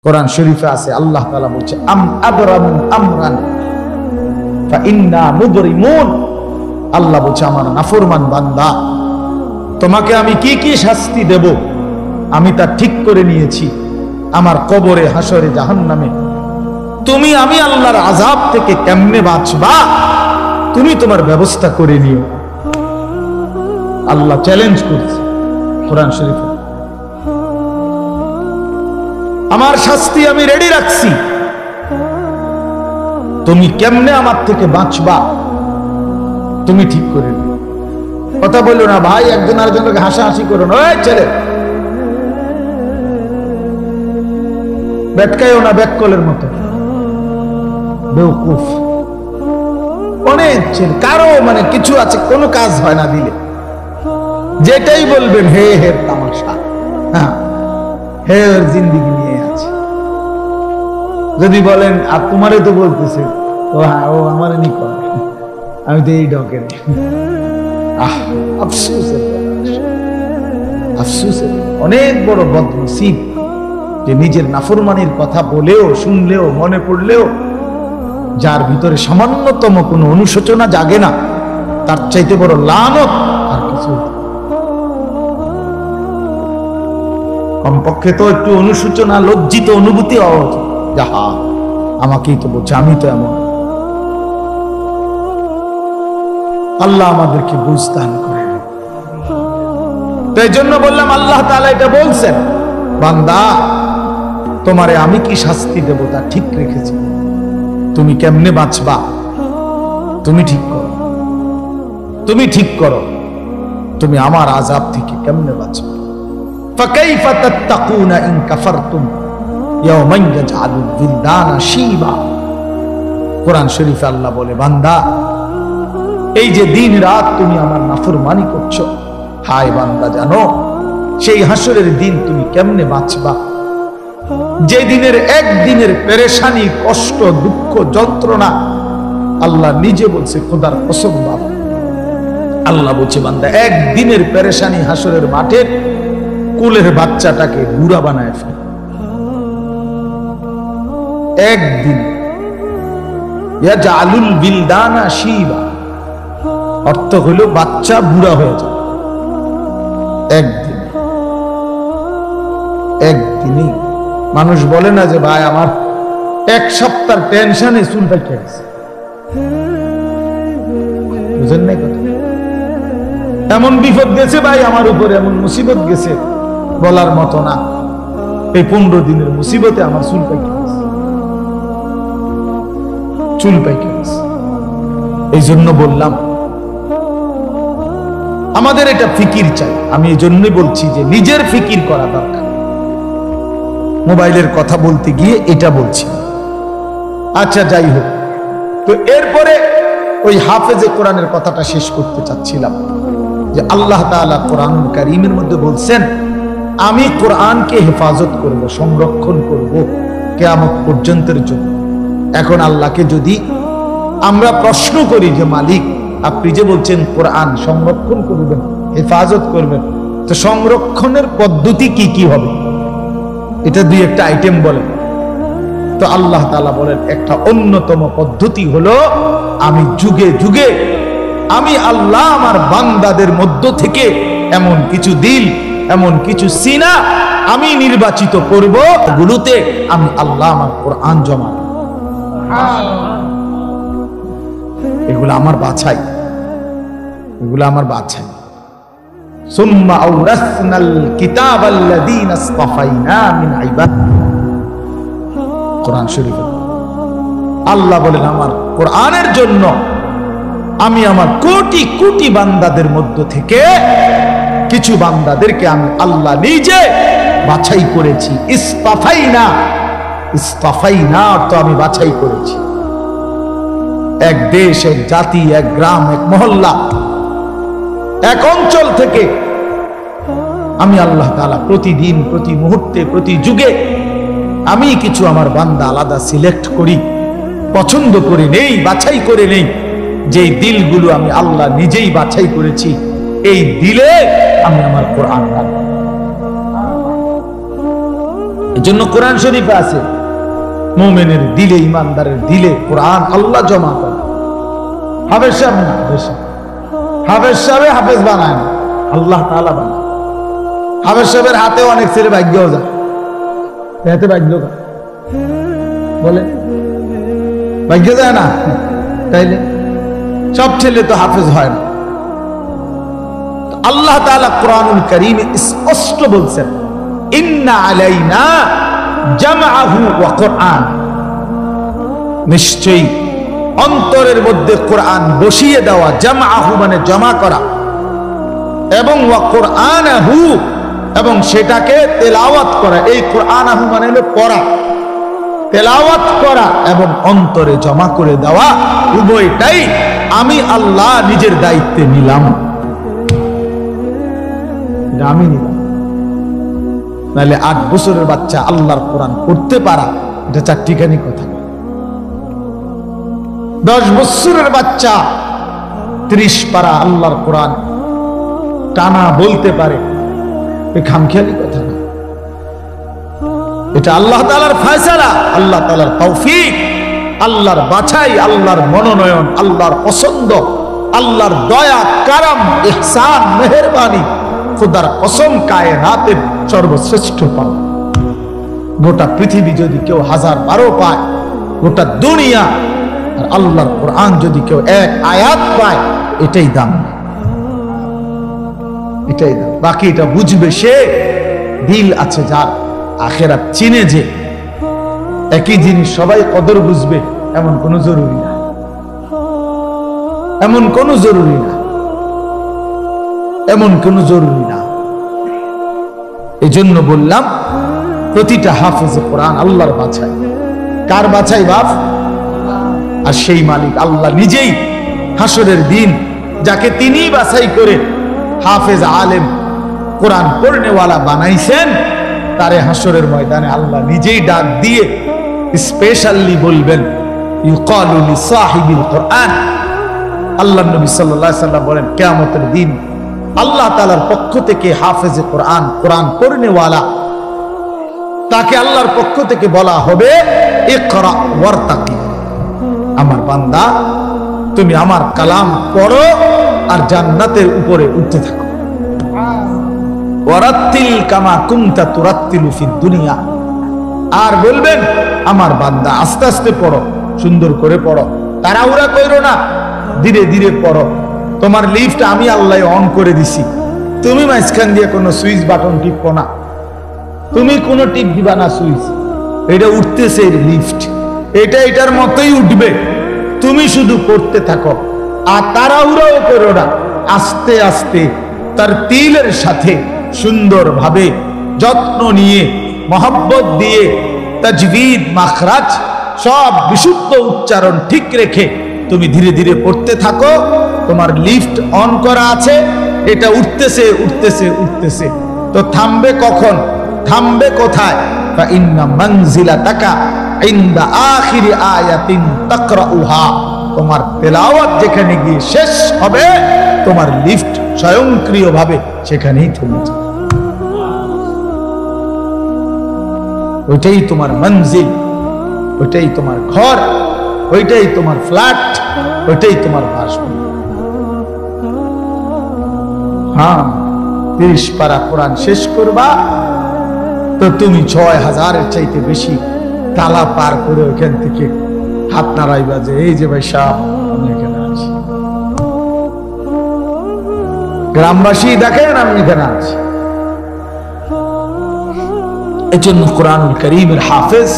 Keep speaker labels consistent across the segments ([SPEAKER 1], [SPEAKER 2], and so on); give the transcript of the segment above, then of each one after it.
[SPEAKER 1] কোরআন শরীফে আছে, আল্লাহ তাআলা বলছে আম আবরামু আমরান ফাইন্না মুবরিমুন। আল্লাহ বলছে আমার নাফরমান বান্দা, তোমাকে আমি কি কি শাস্তি দেব আমি তা ঠিক করে নিয়েছি। আমার কবরে, হাসরে, জাহান্নামে তুমি আমি আল্লাহর আযাব থেকে কেমনে বাঁচবা তুমি তোমার ব্যবস্থা করে নিও। আল্লাহ চ্যালেঞ্জ করছে কোরআন শরীফে, আমার শাস্তি আমি রেডি রাখছি, তুমি কেমনে আমার থেকে বাঁচবা তুমি ঠিক করে নিও। কথা বললো না ভাই, একজন আরেকজনকে হাসাহাসি করো না, ওই ছেলে বেটকায়ও না ব্যাককলের মতো বেউকুফ। অনেক ছেলে কারো মানে কিছু আছে, কোনো কাজ হয় না দিলে, যেটাই বলবেন হে হে তামাশা, হ্যাঁ হে ওর জিন্দিগি নিয়ে আছে। যদি বলেন আর তোমারে তো বলতেছে, ও হ্যাঁ ও আমার নি করে, আমি তো এই ডকের। আফসোসের আফসোসের অনেক বড় বদনসিব যে নিজের নাফরমানির কথা বলেও, শুনলেও, মনে পড়লেও যার ভিতরে সামান্যতম কোনো অনুশোচনা জাগে না, তার চাইতে বড় লানত আর কিছু। কমপক্ষে তো একটু অনুশোচনা, লজ্জিত অনুভূতি হওয়া উচিত, যাহা আমাকেই তো বলছে, আমি তো এমন। আল্লাহ আমাদেরকে বুঝদান করেন। তো এই জন্য বললাম আল্লাহ তাআলা এটা বলছেন, বান্দা তোমারে আমি কি শাস্তি দেব তা ঠিক রেখেছি, তুমি কেমনে বাঁচবা তুমি ঠিক করো, তুমি ঠিক করো তুমি আমার আযাব থেকে কেমনে বাঁচবে। ফাকাইফা তাত্তাকুনা ইন কাফারতুম ইয়াওমান ইয়াজআলুল বিলদানা শিবা। কোরআন শরীফে আল্লাহ বলে, বান্দা এই যে দিন রাত তুমি আমার নাফরমানি করছো, হায় বান্দা জানো সেই হাসরের দিন তুমি কেমনে বাঁচবা, যে দিনের একদিনের পেরেশানি, কষ্ট, দুঃখ, যন্ত্রণা আল্লাহ নিজে বলছে, খোদার কসম বাবা, আল্লাহ বলছে বান্দা একদিনের পেরেশানি হাসরের মাঠে কুলের বাচ্চাটাকে বুড়া বানায় ফেলে। একদিন ইয়াজআলুল বিলদানা শিবা, অর্থ হলো বাচ্চা বুড়া হয়ে যায় একদিন। একদিনই মানুষ বলে না যে ভাই আমার এক সপ্তাহ টেনশনে চুল পাইকে গেছে, বুঝেন নাই কথা? এমন বিপদ গেছে ভাই আমার উপরে, এমন মুসিবত গেছে বলার মতো না। এই 15 দিনের মুসিবতে আমার চুল পাইকে গেছে, চুল পাইকে গেছে। এই জন্য বললাম আমাদের এটা ফিকির চাই। আমি এই জন্যই বলছি যে নিজের ফিকির করা দরকার। মোবাইলের কথা বলতে গিয়ে এটা বলছি। আচ্ছা যাই হোক, তো এরপরে ওই হাফেজে কোরআনের কথাটা শেষ করতে চাচ্ছিলাম যে আল্লাহ তাআলা কোরআনুল কারীমের মধ্যে বলছেন আমি কোরআনকে হেফাজত করব, সংরক্ষণ করব কিয়ামত পর্যন্তের জন্য। এখন আল্লাহকে যদি আমরা প্রশ্ন করি যে মালিক আপনি যে বলছেন কোরআন সংরক্ষণ করবেন, হেফাজত করবেন, তো সংরক্ষণের পদ্ধতি কি কি হবে, এটা দুই একটা আইটেম বলেন। তো আল্লাহ তাআলা বলেন একটা অন্যতম পদ্ধতি হলো আমি যুগে যুগে আমি আল্লাহ আমার বান্দাদের মধ্য থেকে এমন কিছু দিল, এমন কিছু সিনা আমি নির্বাচিত করব, গুলোতে আমি আল্লাহ আমার কোরআন জমা। এগুলো আমার বাছাই, এগুলো আমার বাছাই। সুম্মা আওরাসনাল কিতাবাল্লাযীনা ইসতাফাইনা মিন ইবাদিনা। কোরআন শরীফে আল্লাহ বলেন আমার কোরআনের জন্য আমি আমার কোটি কোটি বান্দাদের মধ্য থেকে কিছু বান্দাদেরকে আমি আল্লাহ নিজে বাছাই করেছি। ইসতাফাইনা, ইসতাফাইনা তো আমি বাছাই করেছি। এক দেশ, এক জাতি, এক গ্রাম, এক মহল্লা, এক অঞ্চল থেকে আমি আল্লাহ তাআলা প্রতিদিন, প্রতি মুহূর্তে, প্রতি যুগে আমি কিছু আমার বান্দা আলাদা সিলেক্ট করি, পছন্দ করে নেই, বাছাই করে নেই। যেই দিলগুলো আমি আল্লাহ নিজেই বাছাই করেছি, এই দিলে আমি আমার কোরআন রাখব। এজন্য কোরআন শরীফে আছে মুমিনের দিলে, ইমানদারের দিলে কোরআন আল্লাহ জমা করে। হাফেজ সাহেব না, হাফেজ সাহেব হাফেজ বানায় না, আল্লাহ তাআলা বানায়। হাফেজ সাহেবের হাতে অনেক ছেলে ভাগ্যও যায়, হাতে ভাগ্য বলে ভাগ্য যায় না, তাইলে সব ছেলে তো হাফেজ হয় না। আল্লাহ তাআলা কোরআনুল কারীমে স্পষ্ট বলছেন, ইন্না আলাইনা জামআহু ওয়া কুরআন, নিশ্চয়ই অন্তরের মধ্যে কোরআন বসিয়ে দেওয়া, জামআহু মানে জমা করা, এবং ওয়া কুরআনাহু এবং সেটাকে তেলাওয়াত করা। এই কুরআনাহু মানে হলো পড়া, তেলাওয়াত করা এবং অন্তরে জমা করে দেওয়া, উভয়টাই আমি আল্লাহ নিজের দায়িত্বে নিলাম। আমি নিলাম। নাহলে 8 বছরের বাচ্চা আল্লাহর কোরআন পড়তে পারা, এটা চারটিখানি কথা। 10 বছরের বাচ্চা 30 পারা আল্লাহর কোরআন টানা বলতে পারে, এই খামখেয়ালি কথা না। এটা আল্লাহ তাআলার ফয়সালা, আল্লাহ তাআলার তৌফিক, আল্লাহর বাছাই, আল্লাহর মনোনয়ন, আল্লাহর পছন্দ, আল্লাহর দয়া, কারাম, ইহসান, মেহেরবানি। খুদার কসম, কায়নাতের সর্বশ্রেষ্ঠ পাওয়া। গোটা পৃথিবী যদি কেউ 1000-12 পায়, গোটা দুনিয়া আর আল্লাহর কোরআন যদি কেউ 1 আয়াত পায়, এটাই দাম, এটাই দাম। বাকি এটা বুঝবে সে, দিল আছে যার, আখিরাত চিনে যে। একই জিনিস সবাই কদর বুঝবে এমন কোনো জরুরি না, এমন কোনো জরুরি না, এমন কোনো জরুরি না। এই জন্য বললাম প্রতিটা হাফেজে কোরআন আল্লাহর বাছাই। কার বাছাই বাপ? আর সেই মালিক আল্লাহ নিজেই হাসরের দিন যাকে তিনি বাছাই করে হাফেজ আলেম কোরআন পড়নেওয়ালা বানাইছেন, তারে হাসরের ময়দানে আল্লাহ নিজেই ডাক দিয়ে স্পেশালি বলবেন, ইউকালু লিসাহিবিল কোরআন। আল্লাহর নবী সাল্লাল্লাহু আলাইহি ওয়াসাল্লাম বলেন, কিয়ামতের দিন আল্লাহ তাআলার পক্ষ থেকে হাফেজে কোরআন, কোরআন পড়নেওয়ালা, তাকে আল্লাহর পক্ষ থেকে বলা হবে, ইকরা ওয়ারতাকি, আমার বান্দা তুমি আমার কালাম পড়ো আর জান্নাতের উপরে উঠতে থাকো। ওয়ারাত্তিল কামা কুনতা তুরাত্তিলু ফিদ দুনিয়া, আর বলবেন আমার বান্দা আস্তে আস্তে পড়ো, সুন্দর করে পড়ো, তাড়াহুড়া কইরো না, ধীরে ধীরে পড়ো। তোমার লিফট আমি আল্লাহ অন করে দিছি, তুমি মাঝখান দিয়ে কোনো সুইচ বাটন টিপো না, তুমি কোনো টিপ দিবা না সুইচ, এটা উঠতেছে লিফট, এটা এটার মতোই উঠবে, তুমি শুধু পড়তে থাকো আর তাড়াহুড়াও করো না, আস্তে আস্তে তার তিলের সাথে সুন্দরভাবে যত্ন নিয়ে মহব্বত দিয়ে তাজবিদ, মাখরাজ সব বিশুদ্ধ উচ্চারণ ঠিক রেখে তুমি ধীরে ধীরে পড়তে থাকো। তোমার লিফট অন করা আছে, এটা উঠতেছে উঠতেছে উঠতেছে, তো থামবে কখন, থামবে কোথায়? ফাইন্না মানজিলাতাকা ইনদা আখিরি আয়াতিন তাকরাউহা, তোমার তেলাওয়াত যেখানে গিয়ে শেষ হবে, তোমার লিফট স্বয়ংক্রিয়ভাবে সেখানেই থেমে যাবে। ওইটাই তোমার মঞ্জিল, ওইটাই তোমার ঘর, ওইটাই তোমার ফ্ল্যাট, ওইটাই তোমার বাসভবন। হ্যাঁ, 30 পারা কোরআন শেষ করবা তো তুমি 6000-এর চাইতে বেশি তালা পার করে ওইখান থেকে হাত নাড়াইবা যে এই যে ভাই সাহেব আমি এখানে আছি, গ্রামবাসী দেখেন আমি এখানে আছি। এই জন্য কোরআনুল কারীমের হাফেজ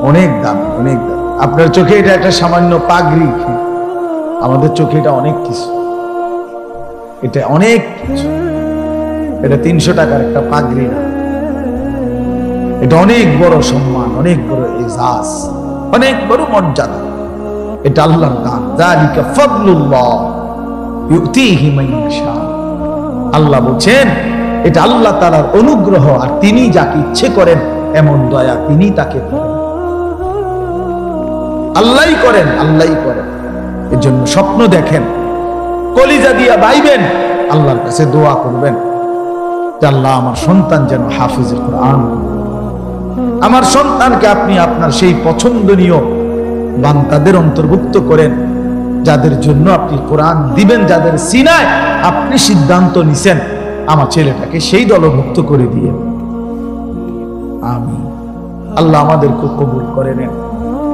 [SPEAKER 1] অনেক দাম, অনেক দাম। আপনার চোখে এটা একটা সামান্য পাগড়ি, আমাদের চোখে এটা অনেক কিছু, এটা অনেক কিছু। এটা 300 টাকার একটা পাগড়ি না, এটা অনেক বড় সম্মান, অনেক বড় এজাজ, অনেক বড় মর্যাদা। এটা আল্লাহর দান। যালিকা ফাদলুল্লাহ ইউতিহি মান ইয়াশা। আল্লাহ বলেন এটা আল্লাহ তাআলার অনুগ্রহ, আর তিনি যাকে ইচ্ছে করেন এমন দয়া তিনি তাকে করেন। আল্লাহই করেন, আল্লাহই করেন। এজন্য স্বপ্ন দেখেন, কলিজা দিয়া বাইবেন, আল্লাহর কাছে দোয়া করবেন যে আল্লাহ আমার সন্তান যেন হাফিজে কোরআন, আমার সন্তানকে আপনি আপনার সেই পছন্দনীয় বান্দাদের অন্তর্ভুক্ত করেন, যাদের জন্য আপনি কোরআন দিবেন, যাদের সিনায় আপনি সিদ্ধান্ত নিছেন আমার ছেলেটাকে সেই দলভুক্ত করে দিয়ে। আমিন। আল্লাহ আমাদেরকে কবুল করে নেন।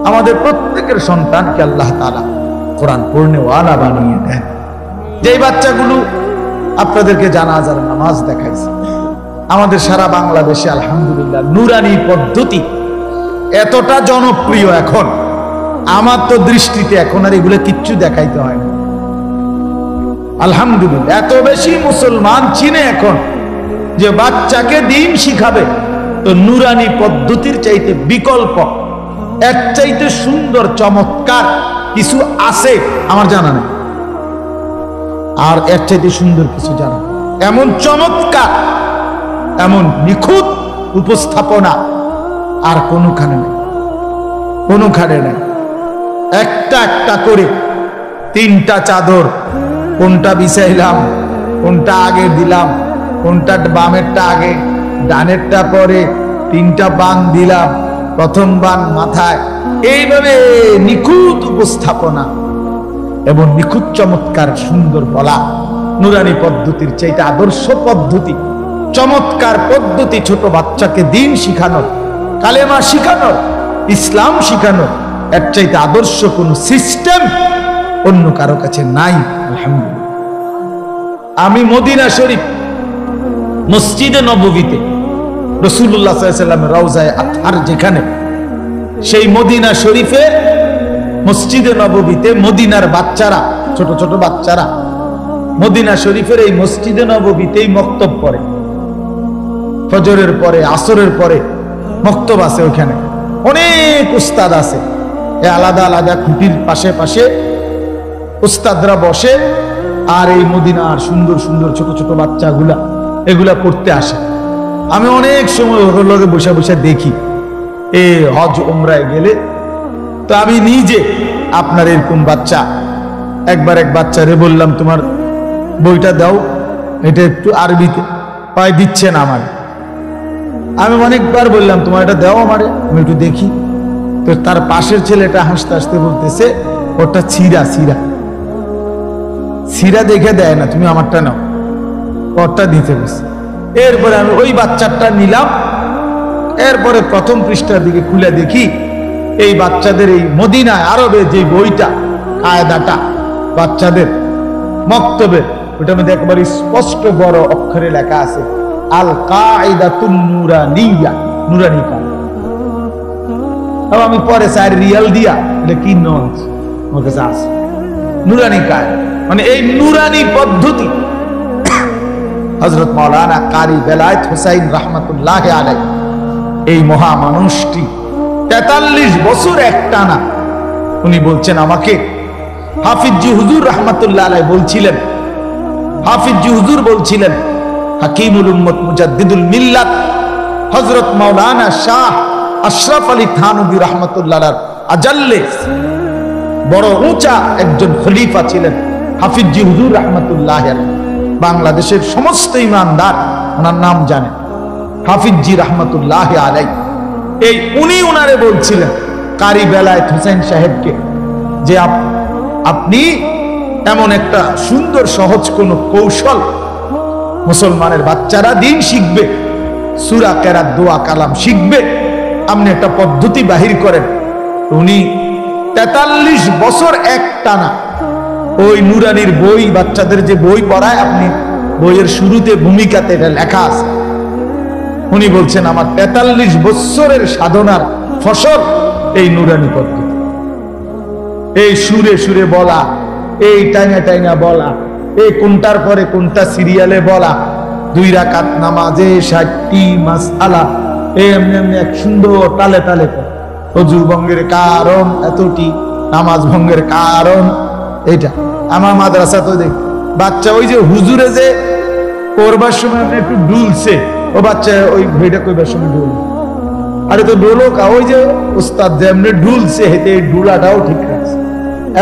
[SPEAKER 1] আমাদের প্রত্যেকের সন্তানকে আল্লাহ তাআলা কোরআন পড়নেওয়ালা বানিয়ে দেন। যেই বাচ্চাগুলো আপনাদেরকে জানাজার নামাজ দেখাইছে, আমাদের সারা বাংলাদেশে আলহামদুলিল্লাহ নুরানি পদ্ধতি এতটা জনপ্রিয়, এখন আমার তো দৃষ্টিতে এখন আর এগুলো কিচ্ছু দেখাইতে হয় না। আলহামদুলিল্লাহ এত বেশি মুসলমান চিনে এখন যে বাচ্চাকে দিন শিখাবে, তো নুরানি পদ্ধতির চাইতে বিকল্প, এর চাইতে সুন্দর চমৎকার কিছু আছে আমার জানা নেই, আর এর চাইতে সুন্দর কিছু জানা, এমন চমৎকার এমন নিখুঁত উপস্থাপনা আর কোনখানে নেই, কোনখানে নেই। একটা একটা করে তিনটা চাদর, কোনটা বিছাইলাম, কোনটা আগে দিলাম, কোনটা বামেরটা আগে ডানেরটা পরে, তিনটা বান দিলাম, প্রথম বান মাথায়, এইভাবে নিখুঁত উপস্থাপনা এবং নিখুঁত চমৎকার সুন্দর বলা নুরানি পদ্ধতির চাইতে আদর্শ পদ্ধতি, চমৎকার পদ্ধতি ছোট বাচ্চাকে দিন শিখানোর, কালেমা শিখানোর, ইসলাম শিখানোর, এর চাইতে আদর্শ কোন সিস্টেম অন্য কারো কাছে নাই। আলহামদুলিল্লাহ। আমি মদিনা শরীফ মসজিদে নববীতে রাসূলুল্লাহ সাল্লাল্লাহু আলাইহি ওয়াসাল্লাম রওজায়ে আতহার যেখানে, সেই মদিনা শরীফে মসজিদে নববীতে মদিনার বাচ্চারা, ছোট ছোট বাচ্চারা মদিনা শরীফের এই মসজিদে নববীতেই মক্তব পড়ে। ফজরের পরে, আসরের পরে মক্তব আছে, ওখানে অনেক উস্তাদ আছে, আলাদা আলাদা খুঁটির পাশে পাশে উস্তাদরা বসে, আর এই মদিনার সুন্দর সুন্দর ছোট ছোট বাচ্চাগুলা এগুলা পড়তে আসে। আমি অনেক সময় ওর লগে বসে বসে দেখি, এ হজ উমরায় গেলে তো আমি নিজে আপনার এরকম বাচ্চা, একবার এক বাচ্চারে বললাম তোমার বইটা দাও, এটা একটু আরবিতে, পায় দিচ্ছে না আমার। আমি অনেকবার বললাম তোমার এটা দাও আমারে, আমি একটু দেখি। তো তার পাশের ছেলেটা হাসতে হাসতে বলতেছে ওটা ছিঁড়া, ছিঁড়া ছিঁড়া দেখে দেয় না, তুমি আমারটা নাও, ওরটা দিতে বসে। এরপরে আমি ওই বাচ্চাটা নিলাম, এরপরে প্রথম পৃষ্ঠার দিকে খুলে দেখি এই বাচ্চাদের এই মদিনায় আরবে যে বইটা, কায়দাটা বাচ্চাদের মক্তবের, ওটা মধ্যে একেবারে স্পষ্ট বড় অক্ষরে লেখা আছে আল কায়দাতুন নুরানিয়া, নুরানি কায়দা। আমি পরে 4 রিয়াল দিয়া এটা কি নয় আমার কাছে আছে, নুরানি কায়দা মানে এই নুরানি পদ্ধতি। হযরত মাওলানা কারি বেলায়েত হুসাইন রাহমাতুল্লাহ আলাইহি এই মহা মানুষটি 43 বছর একটানা উনি বলছেন আমাকে, হাফিজি হুজুর রাহমাতুল্লাহ আলাইহি বলছিলেন, হাফিজি হুজুর বলছিলেন, হাকিমুল উম্মত মুজাদ্দিদুল মিল্লাত হযরত মাওলানা শাহ আশরাফ আলী থানভী রাহমাতুল্লাহ আলাইহি আজাল্লে বড় উঁচা একজন খলিফা ছিলেন হাফিজি হুজুর রাহমাতুল্লাহ আলাইহি। বাংলাদেশের সমস্ত ইমানদার ওনার নাম জানে, হাফিজি রাহমাতুল্লাহ আলাইহি। এই উনি ওনারে বলছিলেন কারি বেলায়েত হুসাইন সাহেবকে যে আপনি এমন একটা সুন্দর সহজ কোন কৌশল, মুসলমানের বাচ্চারা দিন শিখবে, সূরা কেরাত, দোয়া কালাম শিখবে, আপনি একটা পদ্ধতি বাহির করেন। উনি 43 বছর একটানা ওই নুরানির বই, বাচ্চাদের যে বই পড়ায়, আপনি বইয়ের শুরুতে ভূমিকাতে এটা লেখা আছে, উনি বলছেন আমার 43 বছরের সাধনার ফসল এই নুরানি পদ্ধতি। এই সুরে সুরে বলা, এই টাইনা টাইনা বলা, এই কোনটার পরে কোনটা সিরিয়ালে বলা, 2 রাকাত নামাজে 60টি মাসআলা, এমনি এমনি এক সুন্দর তালে তালে ওযু ভঙ্গের কারণ এতটি, নামাজ ভঙ্গের কারণ এইটা। আমার মাদ্রাসা তো দেখ বাচ্চা ওই যে হুজুরে যে করবার সময় একটু ডুলছে, ও বাচ্চা ওই ভেটা কইবার সময় ডুল, আরে তো ডোলো কা, ওই যে উস্তাদ যেমনি ডুলছে হেতে এই ডুলাটাও ঠিক রাখছে,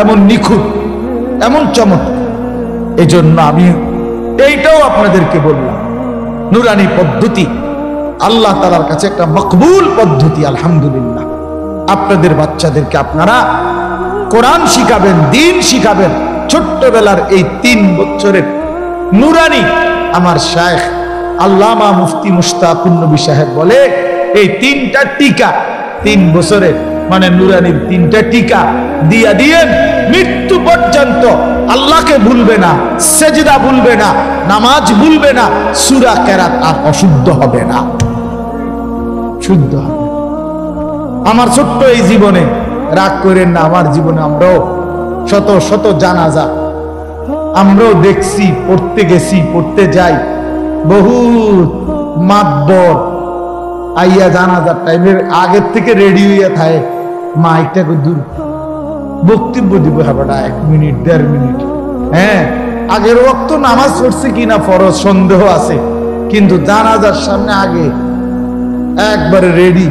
[SPEAKER 1] এমন নিখুঁত, এমন চমৎকার। এই জন্য আমি এইটাও আপনাদেরকে বললাম, নুরানি পদ্ধতি আল্লাহ তাআলার কাছে একটা মকবুল পদ্ধতি। আলহামদুলিল্লাহ, আপনাদের বাচ্চাদেরকে আপনারা কোরআন শিখাবেন, দিন শিখাবেন। ছোট্টবেলার এই 3 বছরের নুরানি আমার শায়েখ আল্লামা মুফতি মুশতাকুন নবী সাহেব বলে, এই 3টা টিকা 3 বছরের মানে নুরানির 3টা টিকা দিয়া দিয়েন, মৃত্যু পর্যন্ত আল্লাহকে ভুলবে না, সেজদা ভুলবে না, নামাজ ভুলবে না, সূরা কেরাত আর অশুদ্ধ হবে না, শুদ্ধ হবে। আমার ছোট্ট এই জীবনে, রাগ করেন না, আমার জীবনে আমরাও শত শত জানাজা আমরাও দেখছি, পড়তে গেছি, পড়তে যাই। বহুত মাতবর আইয়া জানাজার টাইমের আগের থেকে রেডি হইয়া থাকে, মাইকটাকে দূর বক্তব্য দিব, হ্যাঁ 1 মিনিট 1.5 মিনিট। হ্যাঁ, আগের ওয়াক্ত নামাজ পড়ছে কিনা ফরজ সন্দেহ আছে, কিন্তু জানাজার সামনে আগে একবারে রেডি,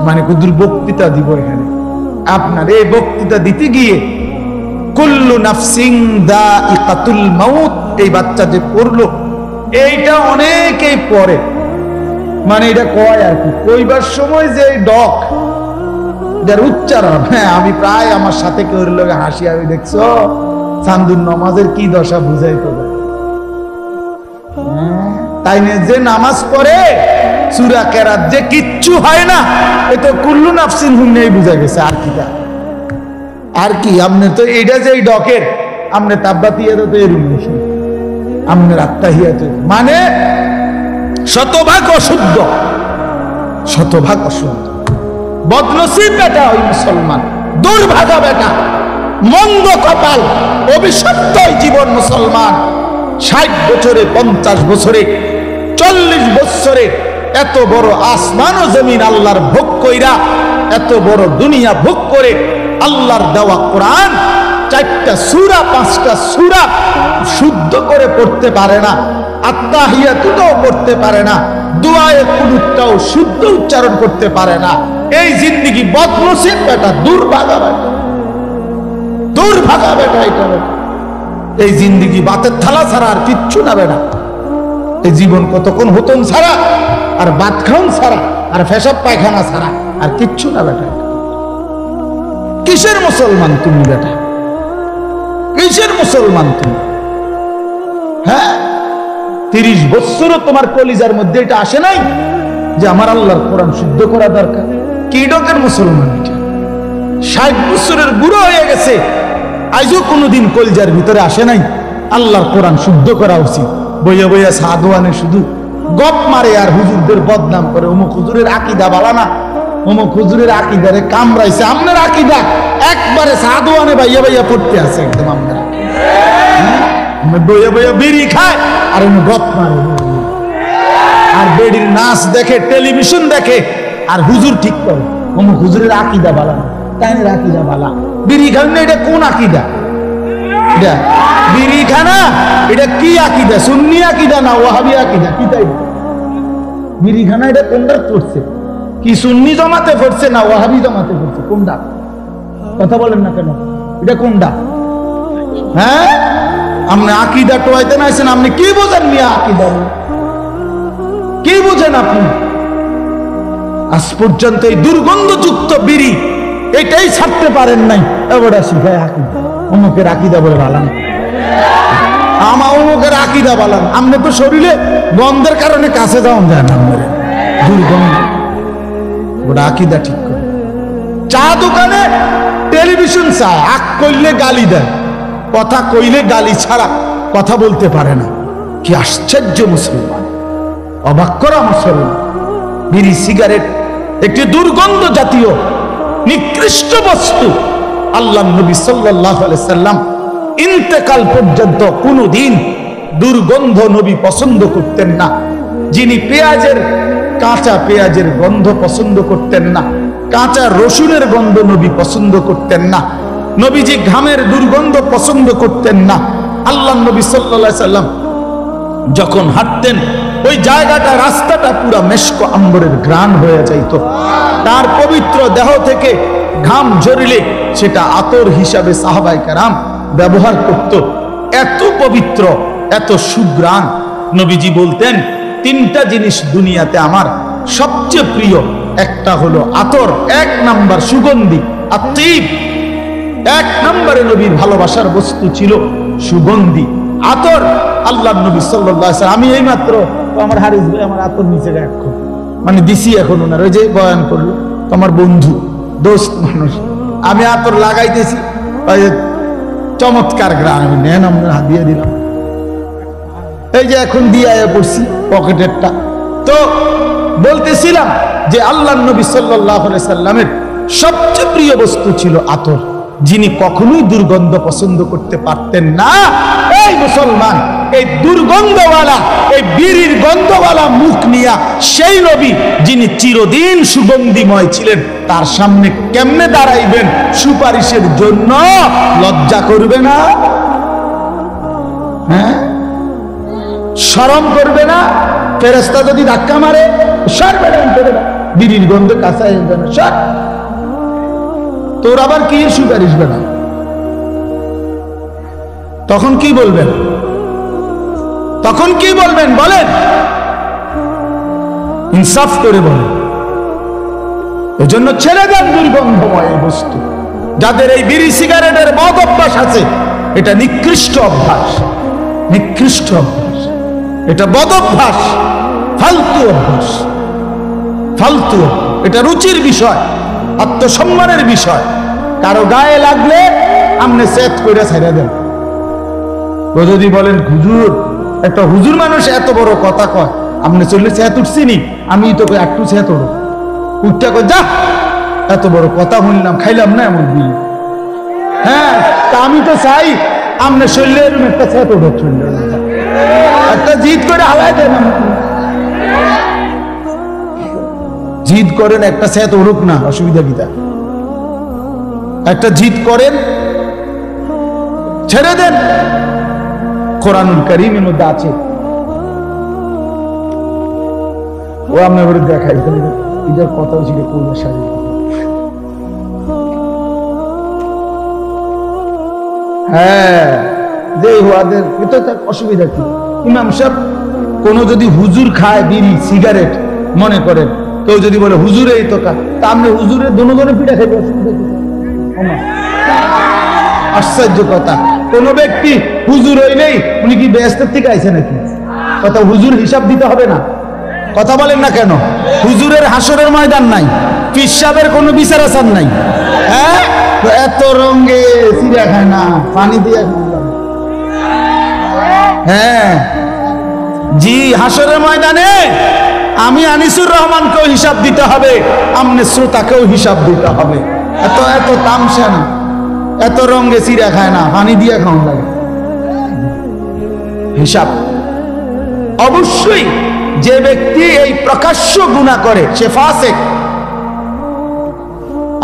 [SPEAKER 1] মানে কুদুর বক্তৃতা দিব এখানে। আপনার এই বক্তৃতা দিতে গিয়ে কুল্লু নাফসিন দাইকাতুল মাউত, এই বাচ্চা যে পড়লো, এইটা অনেকেই পড়ে, মানে এটা কয় আর কি, কইবার সময় যে ডক যার উচ্চারণ, হ্যাঁ আমি প্রায় আমার সাথে কেউ লোকে হাসি, আমি দেখছো চান্দুর নামাজের কি দশা বুঝাই তো, তাই না? যে নামাজ পড়ে সূরা কেরাত যে কিচ্ছু হয় না, এ তো কুল্লু নাফসিন হুন্নেই বুঝা গেছে। আর কি আর কি, আপনি তো এইটা যে ডকের আপনি তাব্বাতিয়াত তো এরুম আপনার আত্মাহিয়াত, মানে শতভাগ অশুদ্ধ, শতভাগ অশুদ্ধ। বদনসিব বেটা ওই মুসলমান, দুর্ভাগা বেটা, মন্দ কপাল, অভিশপ্ত জীবন মুসলমান। 60 বছরে, 50 বছরে, 40 বছরে এত বড় আসমান ও জমিন আল্লাহর ভোগ কইরা, এত বড় দুনিয়া ভোগ করে আল্লাহর দেওয়া কোরআন 4টা সূরা 5টা সূরা শুদ্ধ করে পড়তে পারে না, আত্তাহিয়াতুটাও পড়তে পারে না, দুআয়ে কুনুতটাও শুদ্ধ উচ্চারণ করতে পারে না। এই জিন্দেগি বদনসিব বেটা, দুর্ভাগা বেটা, দুর্ভাগা বেটা, এটা এই জিন্দেগি বাতের থালা ছাড়া আর কিচ্ছু না বেটা। এই জীবন কতক্ষণ হতন ছাড়া আর ভাত খাওন ছাড়া আর পেশাব পায়খানা ছাড়া আর কিচ্ছু না বেটা। কিসের মুসলমান তুমি বেটা, কিসের মুসলমান তুমি? হ্যাঁ, 30 বছরও তোমার কলিজার মধ্যে এটা আসে নাই যে আমার আল্লাহর কোরআন শুদ্ধ করা দরকার? কি ডকের মুসলমান এটা? 60 বছরের বুড়ো হয়ে গেছে, আজও কোনোদিন কলিজার ভিতরে আসে নাই আল্লাহর কোরআন শুদ্ধ করা উচিত। বইয়া বইয়া সাধুয়ানে শুধু গপ মারে আর হুজুরদের বদনাম করে, অমুক হুজুরের আকীদা ভালো না, অমুক হুজুরের আকীদারে কামড়াইছে। আপনার আকীদা একবারে সাধুয়ানে বাইয়া বাইয়া পড়তে আছে একদম। আপনার বইয়া বইয়া বিড়ি খায় আর গপ মারে, আর বেড়ির নাচ দেখে, টেলিভিশন দেখে, আর হুজুর ঠিক করে অমুক হুজুরের আকীদা ভালো না, তাই আকীদা ভালো। বিড়ি খান না, এটা কোন আকীদা? এটা বিড়ি খানা, এটা কি আকীদা? সুন্নি আকীদা না ওয়াহাবি আকীদা? কি তাই বিড়ি খানা, এটা কোনটা পড়ছে? কি সুন্নি জমাতে পড়ছে না ওয়াহাবি জমাতে পড়ছে? কোনটা? কথা বলেন না কেন? এটা কোনটা? হ্যাঁ, আপনি আকীদা টোয়াইতে না আছেন, আপনি কি বোঝেন মিয়া? আকীদা কি বোঝেন আপনি? আজ পর্যন্ত এই দুর্গন্ধযুক্ত বিড়ি এটাই ছাড়তে পারেন নাই। এবারে শিখায় আকীদা, অমুকের আকীদা বলে বালান, আমার অমুকের আকীদা বালান। আপনি তো শরীরে গন্ধের কারণে কাছে যাওয়া যায় না, আপনার দুর্গন্ধ। ওটা আকীদা ঠিক করে। চা দোকানে টেলিভিশন চায়, আগ করলে গালি দেয়, কথা কইলে গালি ছাড়া কথা বলতে পারে না। কি আশ্চর্য মুসলমান, অবাক করা মুসলমান। বিড়ি সিগারেট একটি দুর্গন্ধ জাতীয় নিকৃষ্ট বস্তু। আল্লাহ নবী সাল্লাল্লাহু আলাইহি সাল্লাম ইন্তেকাল পর্যন্ত কোনদিন দুর্গন্ধ নবী পছন্দ করতেন না। যিনি পেঁয়াজের, কাঁচা পেঁয়াজের গন্ধ পছন্দ করতেন না, কাঁচা রসুনের গন্ধ নবী পছন্দ করতেন না, নবীজি ঘামের দুর্গন্ধ পছন্দ করতেন না। আল্লাহ নবী সাল্লাল্লাহু আলাইহি সাল্লাম যখন হাঁটতেন, ওই জায়গাটা, রাস্তাটা পুরা মেশক আম্বরের ঘ্রাণ হয়ে যাইত। তার পবিত্র দেহ থেকে ঘাম ঝরিলে সেটা আতর হিসাবে সাহাবায়ে কেরাম ব্যবহার করত। এত পবিত্র, এত সুঘ্রাণ। নবীজি বলতেন, 3টা জিনিস দুনিয়াতে আমার সবচেয়ে প্রিয় একটা হলো আতর, 1 নাম্বার সুগন্ধি আতিব। 1 নম্বরে নবীর ভালোবাসার বস্তু ছিল সুগন্ধি আতর। আল্লাহর নবী সাল্লাল্লাহু আলাইহি ওয়াসাল্লাম, আমি এইমাত্র আমার হারিস ভাই আমার আতর নিচে রাখো, মানে দিছি এখন ওনার, ওই যে বয়ান করলো তোমার বন্ধু দোস্ত মানুষ, আমি আতর লাগাইতেছি, ওই যে চমৎকার গ্রাম, নেন আমরা হাত দিয়ে দিলাম, এই যে এখন দিয়ে পড়ছি পকেটেরটা। তো বলতেছিলাম যে আল্লাহর নবী সাল্লাল্লাহু আলাইহি সাল্লামের সবচেয়ে প্রিয় বস্তু ছিল আতর, যিনি কখনোই দুর্গন্ধ পছন্দ করতে পারতেন না। এই মুসলমান, এই দুর্গন্ধওয়ালা, এই বিড়ির গন্ধওয়ালা মুখ নিয়া সেই নবী যিনি চিরদিন সুগন্ধিময় ছিলেন, তার সামনে কেমনে দাঁড়াইবেন সুপারিশের জন্য? লজ্জা করবে না? হ্যাঁ, শরম করবে না? ফেরেশতা যদি ধাক্কা মারে সরবে না, বিড়ির গন্ধ কাঁচা সর, তোর আবার কি সুপারিশ বেনা? তখন কি বলবেন? তখন কি বলবেন বলেন? ইনসাফ করে বলেন। এজন্য ছেড়ে দেন দুর্গন্ধময় এই বস্তু। যাদের এই বিড়ি সিগারেটের মদ অভ্যাস আছে, এটা নিকৃষ্ট অভ্যাস, নিকৃষ্ট অভ্যাস, এটা বদ অভ্যাস, ফালতু অভ্যাস, ফালতু। এটা রুচির বিষয়, আত্মসম্মানের বিষয়। কারো গায়ে লাগলে আপনি সেট করে ছেড়ে দেন। তো যদি বলেন হুজুর, একটা হুজুর মানুষ এত বড় কথা কয়, আপনি চললে সেত উঠছিনি, আমি তো একটু সেত উঠো, উঠটা কয় যা, এত বড় কথা শুনলাম, খাইলাম না এমন বিল। হ্যাঁ, তা আমি তো চাই আপনি শরীরে একটা সেত উঠো, একটা জিদ করে হালাই দেন, জিদ করেন একটা সেত উঠুক না, অসুবিধা কি? তা একটা জিদ করেন, ছেড়ে দেন। কোরআনুল কারীমের মধ্যে আছে, ও আপনার দেখাই এটার কথা ছিল পূর্বের সারি। হ্যাঁ, যে হুয়াদের এটা অসুবিধা কি? ইমাম সাহেব কোন যদি হুজুর খায় বিড়ি সিগারেট, মনে করেন কেউ যদি বলে হুজুরে এই তো তা আপনি হুজুরের দোনো পিঠা খাইতে অসুবিধা কি? আশ্চর্য কথা, কোন ব্যক্তি হুজুর হই নেই, উনি কি বেহেশতের থেকে আইছে নাকি? কথা হুজুর হিসাব দিতে হবে না? কথা বলেন না কেন? হুজুরের হাসরের ময়দান নাই, পীর সাহেবের কোনো বিচার আসার নাই। হ্যাঁ, এত রঙে চিড়া খায় না, পানি দিয়ে। হ্যাঁ জি, হাসরের ময়দানে আমি আনিসুর রহমানকেও হিসাব দিতে হবে, আমনে শ্রোতাকেও হিসাব দিতে হবে। এত এত তামসা না, এত রঙে চিড়া খায় না, পানি দিয়ে খাওয়া লাগে হিসাব। অবশ্যই যে ব্যক্তি এই প্রকাশ্য গুনাহ করে সে ফাসিক।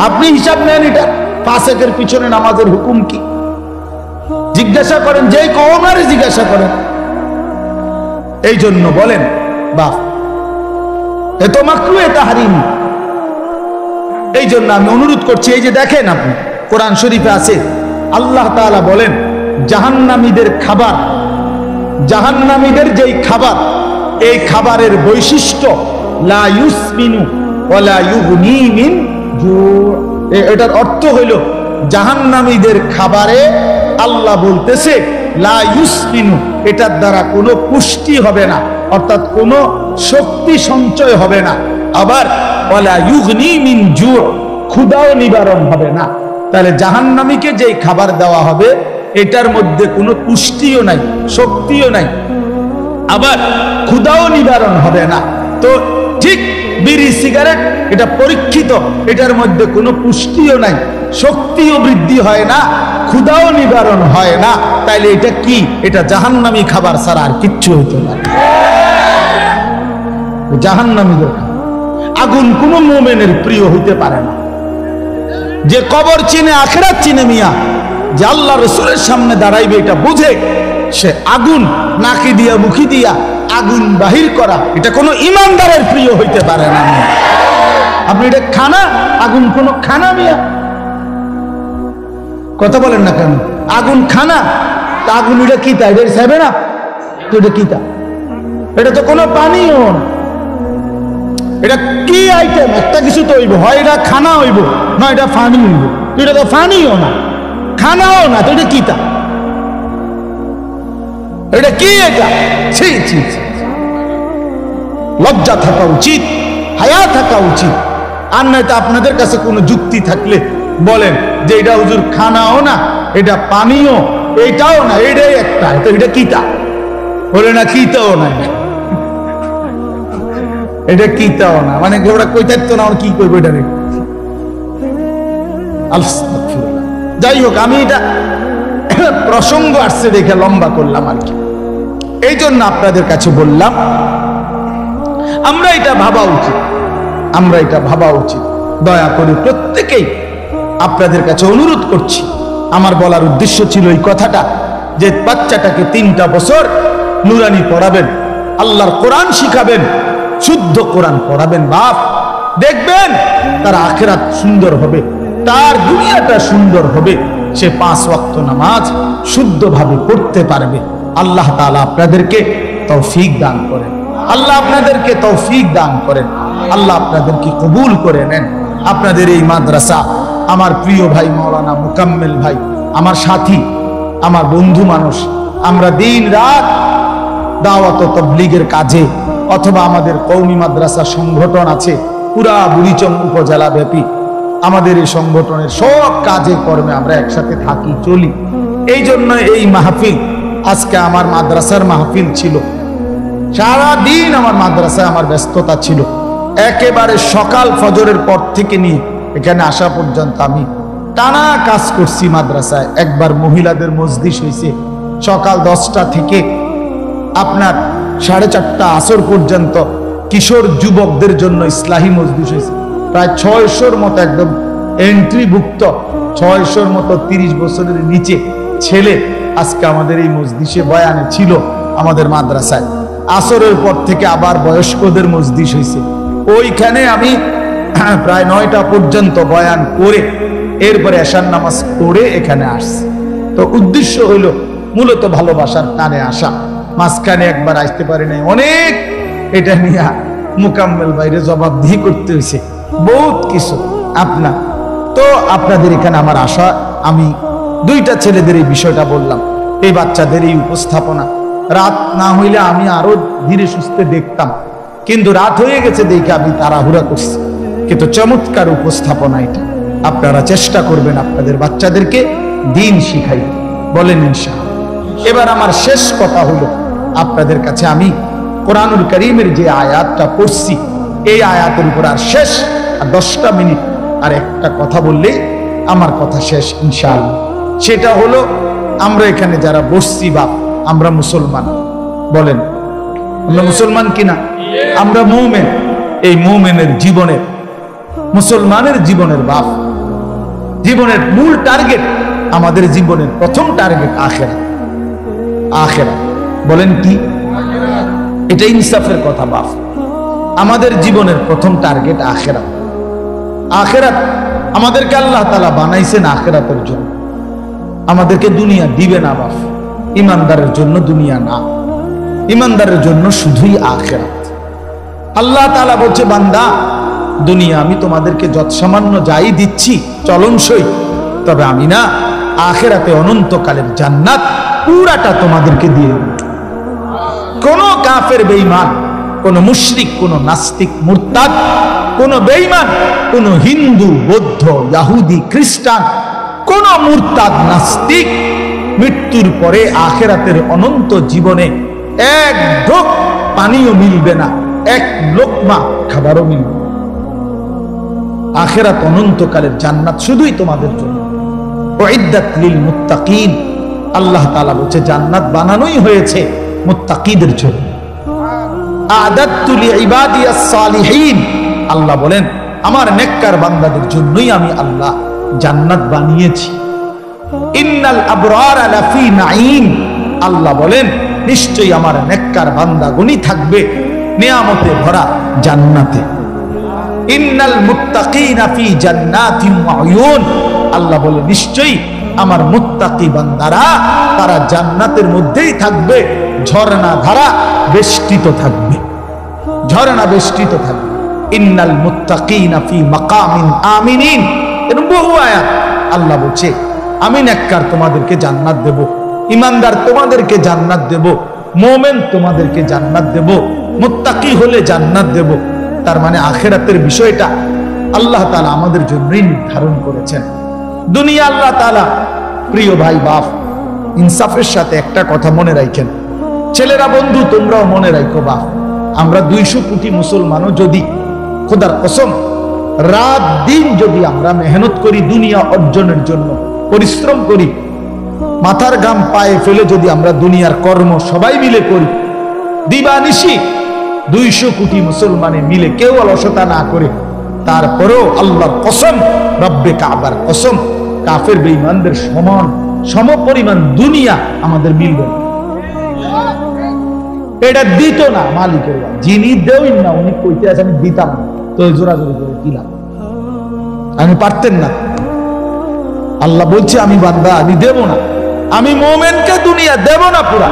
[SPEAKER 1] আপনি হিসাব নেন এটা, ফাসিকের পিছনে নামাজের হুকুম কি? জিজ্ঞাসা করেন, যে কওমারে জিজ্ঞাসা করেন। এই জন্য বলেন বাপ এ তো মাকরুহে তাহরিম। এই জন্য আমি অনুরোধ করছি, এই যে দেখেন আপনি কোরআন শরীফে আছে, আল্লাহ তাআলা বলেন জাহান্নামীদের খাবার, জাহান্নামীদের যেই খাবার, এই খাবারের বৈশিষ্ট্য লা ইউসমিনু ওয়ালা ইউগনি মিন জু। এটার অর্থ হইল জাহান্নামীদের খাবারে আল্লাহ বলতেছে লা ইউসমিনু, এটার দ্বারা কোনো পুষ্টি হবে না, অর্থাৎ কোনো শক্তি সঞ্চয় হবে না। আবার ওয়ালা ইউগনি মিন জু, ক্ষুধাও নিবারণ হবে না। তাহলে জাহান্নামীকে যেই খাবার দেওয়া হবে এটার মধ্যে কোনো পুষ্টিও নাই, শক্তিও নাই, আবার ক্ষুধাও নিবারণ হবে না। তো ঠিক বিড়ি সিগারেট এটা পরীক্ষিত, এটার মধ্যে কোনো পুষ্টিও নাই, শক্তিও বৃদ্ধি হয় না, ক্ষুধাও নিবারণ হয় না। তাইলে এটা কি? এটা জাহান্নামী খাবার ছাড়া আর কিচ্ছু হইতে না। জাহান্নামীদের আগুন কোনো মুমিনের প্রিয় হইতে পারে না। যে কবর চিনে, আখিরাত চিনে মিয়া, যে আল্লাহ রাসূলের সামনে দাঁড়াইবে এটা বুঝে, সে আগুন নাকি দিয়া মুখি দিয়া আগুন বাহির করা, এটা কোনো ইমানদারের প্রিয় হইতে পারে না। আপনি এটা খানা, আগুন কোনো খানা মিয়া? কথা বলেন না কেন? আগুন খানা, তা আগুন এটা কি? তা এটা খাবে না তো? এটা কি? তা এটা তো কোনো পানিও। এটা কি আইটেম? একটা কিছু তো হইব, হয় এটা খানা হইব, না এটা ফানি হইব। এটা তো ফানিও না, খানাও না, তো এটা কি? তা এটা কি? এটা ছি ছি ছি। লজ্জা থাকা উচিত, হায়া থাকা উচিত। আর নয়তো আপনাদের কাছে কোনো যুক্তি থাকলে বলেন যে এটা হুজুর খানাও না, এটা পানিও, এটাও না, এটাই একটা। তো এটা কিতা বলে না, কিতাও না, এটা কিতাও না, মানে ওরা কই থাকতো না, কি করবো এটা রে। যাই হোক, আমি এটা প্রসঙ্গ আসছে দেখে লম্বা করলাম আর কি। এই জন্য আপনাদের কাছে বললাম আমরা এটা ভাবা উচিত, আমরা এটা ভাবা উচিত। দয়া করে প্রত্যেকেই আপনাদের কাছে অনুরোধ করছি, আমার বলার উদ্দেশ্য ছিল এই কথাটা, যে বাচ্চাটাকে 3টা বছর নুরানি পড়াবেন, আল্লাহর কোরআন শিখাবেন, শুদ্ধ কোরআন পড়াবেন। বাপ, দেখবেন তার আখিরাত সুন্দর হবে, তার দুনিয়াটা সুন্দর হবে। সে 5 ওয়াক্ত নামাজ শুদ্ধভাবে পড়তে পারবে। আল্লাহ তাআলা আপনাদেরকে তৌফিক দান করেন, আল্লাহ আপনাদেরকে তৌফিক দান করেন, আল্লাহ আপনাদেরকে কবুল করে নেন। আপনাদের এই মাদ্রাসা, আমার প্রিয় ভাই মাওলানা মুকাম্মেল ভাই, আমার সাথী, আমার বন্ধু মানুষ, আমরা দিন রাত দাওয়াত ও তাবলীগের কাজে, অথবা আমাদের কওমি মাদ্রাসা সংগঠন আছে পুরা বুড়িচং উপজেলা ব্যাপী, আমাদের এই সংগঠনের সব কাজে কর্মে আমরা একসাথে থাকি, চলি। এই জন্য এই মাহফিল, আজকে আমার মাদ্রাসার মাহফিল ছিল, সারা দিন আমার মাদ্রাসায় আমার ব্যস্ততা ছিল। একেবারে সকাল ফজরের পর থেকে নিয়ে এখানে আসা পর্যন্ত আমি টানা কাজ করছি মাদ্রাসায়। একবার মহিলাদের মজলিস হয়েছে সকাল 10টা থেকে আপনার 4:30 আসর পর্যন্ত। কিশোর যুবকদের জন্য ইসলাহি মজলিস হয়েছে, প্রায় 600-র মতো, একদম এন্ট্রিভুক্ত 600-র মতো 30 বছরের নিচে ছেলে আজকে আমাদের এই মজলিসে বয়ানে ছিল আমাদের মাদ্রাসায়। আসরের পর থেকে আবার বয়স্কদের মজলিস হয়েছে, ওইখানে আমি প্রায় 9টা পর্যন্ত বয়ান করে এরপরে এশার নামাজ পড়ে এখানে আসছি। তো উদ্দেশ্য হইল মূলত ভালোবাসার টানে আসা। মাঝখানে একবার আসতে পারি নাই, অনেক এটা নিয়ে মুকাম্মেল বাইরে জবাবদিহি করতে হয়েছে, বহুত কিছু আপনার। তো আপনাদের এখানে আমার আশা, আমি 2টা ছেলেদের এই বিষয়টা বললাম, এই বাচ্চাদের এই উপস্থাপনা। রাত না হইলে আমি আরো ধীরে সুস্থে দেখতাম, কিন্তু রাত হয়ে গেছে দেখে আমি তাড়াহুড়া করছি। কিন্তু চমৎকার উপস্থাপনা এটা। আপনারা চেষ্টা করবেন আপনাদের বাচ্চাদেরকে দিন শিখাই, বলেন ইনশাআল্লাহ। এবার আমার শেষ কথা হলো, আপনাদের কাছে আমি কোরআনুল কারীমের যে আয়াতটা পড়ছি, এই আয়াতের উপর আর শেষ 10টা মিনিট আর একটা কথা বললেই আমার কথা শেষ ইনশাআল্লাহ। সেটা হলো, আমরা এখানে যারা বসছি বা আমরা মুসলমান, বলেন আমরা মুসলমান কিনা? আমরা মুমিন। এই মুমিনের জীবনের, মুসলমানের জীবনের বাপ, জীবনের মূল টার্গেট, আমাদের জীবনের প্রথম টার্গেট আখিরাত। আখিরাত বলেন কি? এটা ইনসাফের কথা বাপ। আমাদের জীবনের প্রথম টার্গেট আখিরাত। আখিরাত আমাদেরকে আল্লাহ তাআলা বানাইছেন আখিরাতের জন্য, আমাদেরকে দুনিয়া দিবে না বাপ। ইমানদারের জন্য দুনিয়া না, ইমানদারের জন্য শুধুই আখিরাত। আল্লাহ তাআলা বলছে, বান্দা দুনিয়া আমি তোমাদেরকে যৎসামান্য যাই দিচ্ছি চলনসই, তবে আমি না আখিরাতে অনন্তকালের জান্নাত পুরাটা তোমাদেরকে দিয়ে দেব। কোন কাফের বেঈমান, কোন মুশরিক, কোন নাস্তিক মুরতাদ, কোন বেঈমান, কোন হিন্দু, বৌদ্ধ, ইহুদি, খ্রিস্টান, কোন মুরতাদ নাস্তিক মৃত্যুর পরে আখিরাতের অনন্ত জীবনে এক ঢোক পানিও মিলবে না, এক লোকমা খাবারও মিলবে। আখিরাত অনন্তকালের জান্নাত শুধুই তোমাদের জন্য। উইদ্দাত লিল মুত্তাকিন, আল্লাহ তাআলা বলছে জান্নাত বানানোই হয়েছে মুত্তাকিদের জন্য। আ'দাতু লিইবাদিয়াস সালিহিন, আল্লাহ বলেন আমার নেককার বান্দাদের জন্যই আমি আল্লাহ জান্নাত বানিয়েছি। ইন্নাল আবরারা লাফি নাঈম, আল্লাহ বলেন নিশ্চয়ই আমার নেককার বান্দাগণই থাকবে নিয়ামতে ভরা জান্নাতে। ইন্নাল মুত্তাকিনা ফি জান্নাতিন ওয়া উয়ুন, আল্লাহ বলে নিশ্চয়ই আমার মুত্তাকি বান্দারা তারা জান্নাতের মধ্যেই থাকবে, ঝর্ণা ধারা বেষ্টিত থাকবে, ঝর্ণা বেষ্টিত থাকবে। ইন্নাল মুত্তাকিনা ফি মাকামিন আমিনিন। এরকম বহু আয়াত আল্লাহ বলছে আমি নেককার তোমাদেরকে জান্নাত দেব, ইমানদার তোমাদেরকে জান্নাত দেব, মুমিন তোমাদেরকে জান্নাত দেব, মুত্তাকি হলে জান্নাত দেব। তার মানে আখিরাতের বিষয়টা আল্লাহ তাআলা আমাদের জন্যই নির্ধারণ করেছেন। দুনিয়া আল্লাহ তাআলা, প্রিয় ভাই বাপ, ইনসাফের সাথে একটা কথা মনে রাখেন, ছেলেরা বন্ধু তোমরাও মনে রাখো বাপ, আমরা 200 কোটি মুসলমানও যদি খোদার কসম রাত দিন যদি আমরা মেহনত করি দুনিয়া অর্জনের জন্য, পরিশ্রম করি, মাথার ঘাম পায়ে ফেলে যদি আমরা দুনিয়ার কর্ম সবাই মিলে করি, দিবানিশি 200 কোটি মুসলমানে মিলে কেউ অলসতা না করে, তারপরেও আল্লাহর কসম, রব্বে কাবার কসম, কাফের বেঈমানদের সম পরিমাণ দুনিয়া আমাদের মিলবে না। এটা দিত না মালিকের, যিনি দেউন না উনি কইতে আছে আমি দিতাম না, তো জোরাজোরি করে দিলাম, আমি পারতেন না। আল্লাহ বলছে আমি বান্দা আমি দেব না, আমি মুমিনকে দুনিয়া দেব না পুরা।